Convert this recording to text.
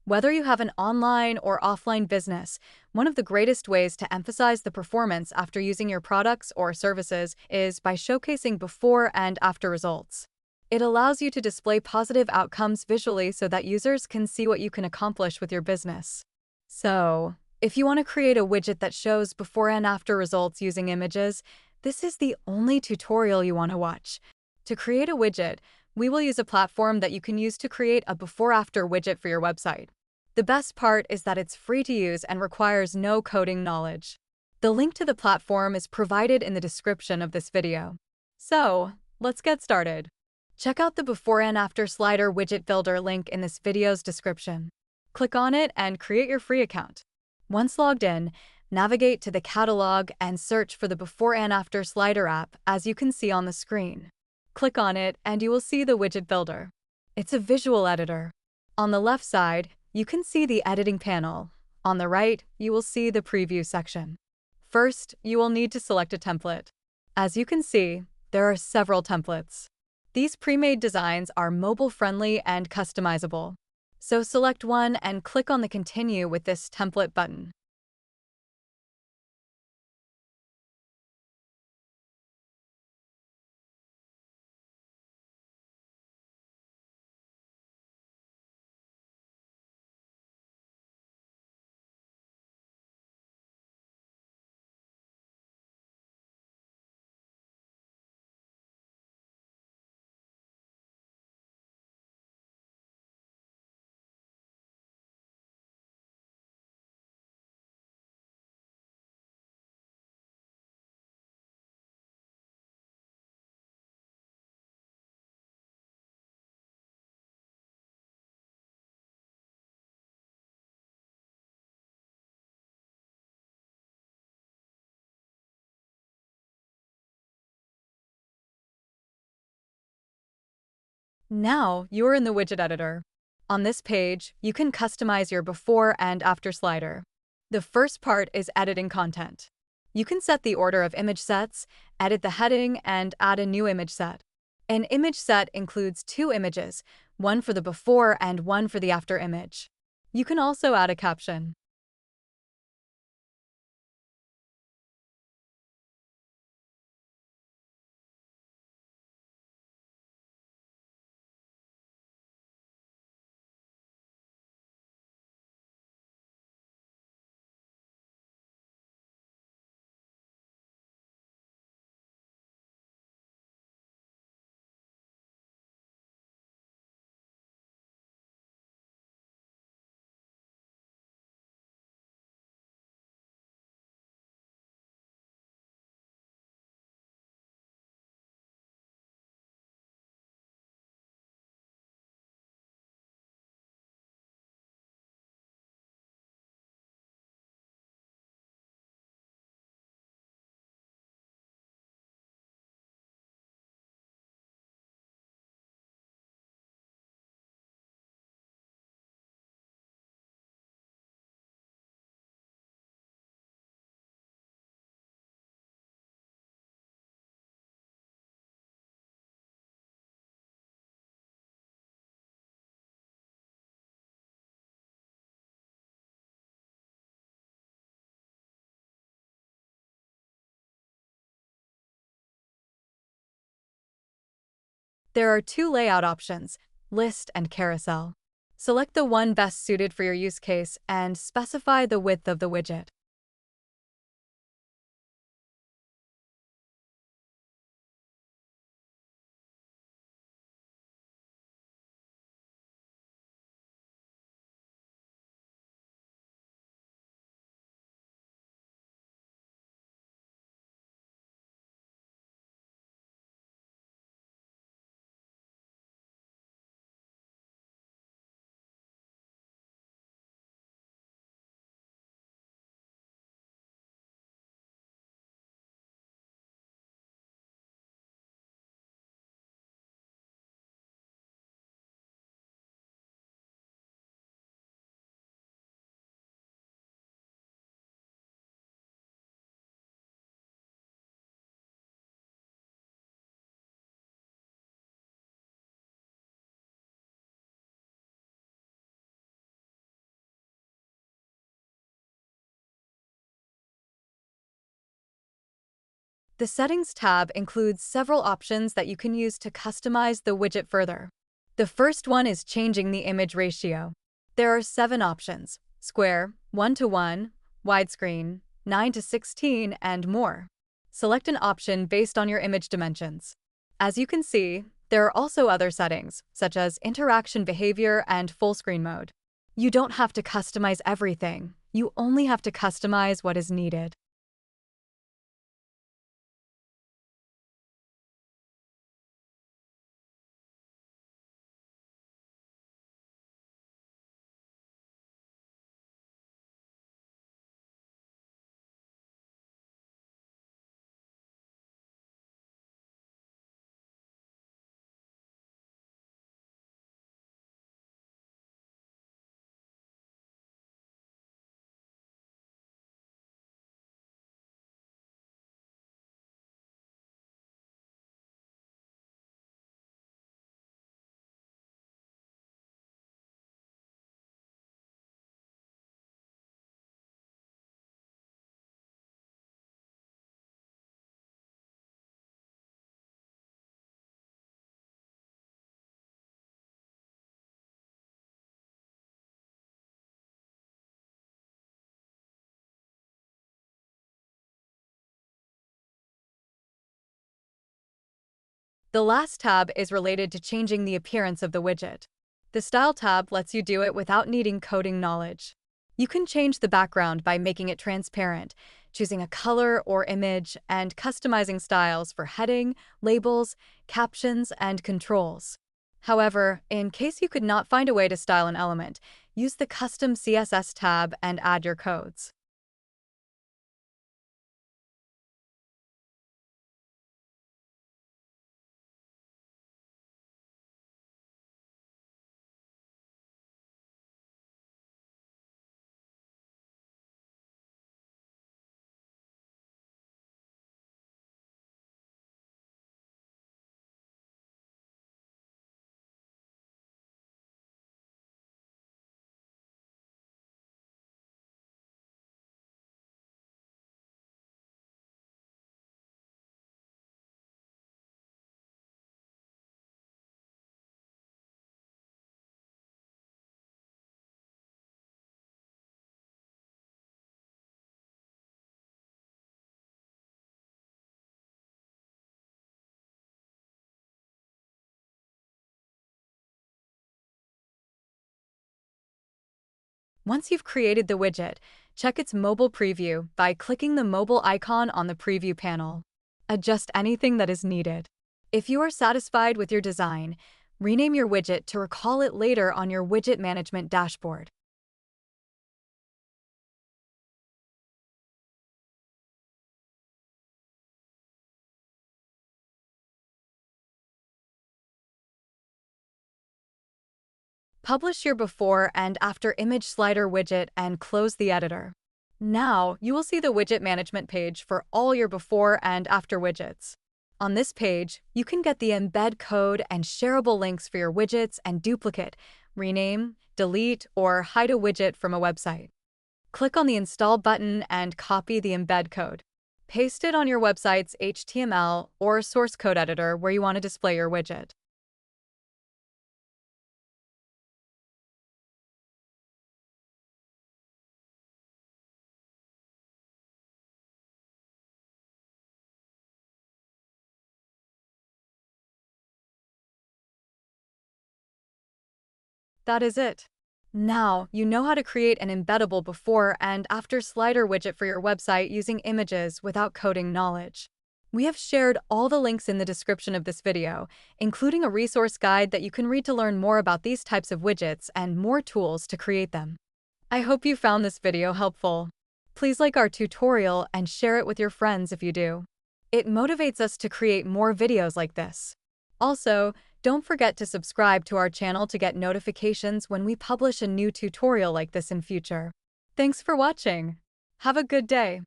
Whether you have an online or offline business, one of the greatest ways to emphasize the performance after using your products or services is by showcasing before and after results. It allows you to display positive outcomes visually so that users can see what you can accomplish with your business. So, if you want to create a widget that shows before and after results using images, this is the only tutorial you want to watch. To create a widget, we will use a platform that you can use to create a before-after widget for your website. The best part is that it's free to use and requires no coding knowledge. The link to the platform is provided in the description of this video. So, let's get started. Check out the before and after slider widget builder link in this video's description. Click on it and create your free account. Once logged in, navigate to the catalog and search for the before and after slider app as you can see on the screen. Click on it and you will see the widget builder. It's a visual editor. On the left side, you can see the editing panel. On the right, you will see the preview section. First, you will need to select a template. As you can see, there are several templates. These pre-made designs are mobile-friendly and customizable. So select one and click on the Continue with this template button. Now, you're in the widget editor. On this page, you can customize your before and after slider. The first part is editing content. You can set the order of image sets, edit the heading, and add a new image set. An image set includes two images, one for the before and one for the after image. You can also add a caption. There are two layout options, list and carousel. Select the one best suited for your use case and specify the width of the widget. The Settings tab includes several options that you can use to customize the widget further. The first one is changing the image ratio. There are 7 options: square, 1:1, widescreen, 9:16, and more. Select an option based on your image dimensions. As you can see, there are also other settings, such as interaction behavior and full screen mode. You don't have to customize everything. You only have to customize what is needed. The last tab is related to changing the appearance of the widget. The Style tab lets you do it without needing coding knowledge. You can change the background by making it transparent, choosing a color or image, and customizing styles for heading, labels, captions, and controls. However, in case you could not find a way to style an element, use the Custom CSS tab and add your codes. Once you've created the widget, check its mobile preview by clicking the mobile icon on the preview panel. Adjust anything that is needed. If you are satisfied with your design, rename your widget to recall it later on your widget management dashboard. Publish your before and after image slider widget and close the editor. Now, you will see the widget management page for all your before and after widgets. On this page, you can get the embed code and shareable links for your widgets and duplicate, rename, delete, or hide a widget from a website. Click on the Install button and copy the embed code. Paste it on your website's HTML or source code editor where you want to display your widget. That is it. Now, you know how to create an embeddable before and after slider widget for your website using images without coding knowledge. We have shared all the links in the description of this video, including a resource guide that you can read to learn more about these types of widgets and more tools to create them. I hope you found this video helpful. Please like our tutorial and share it with your friends if you do. It motivates us to create more videos like this. Also, don't forget to subscribe to our channel to get notifications when we publish a new tutorial like this in future. Thanks for watching. Have a good day.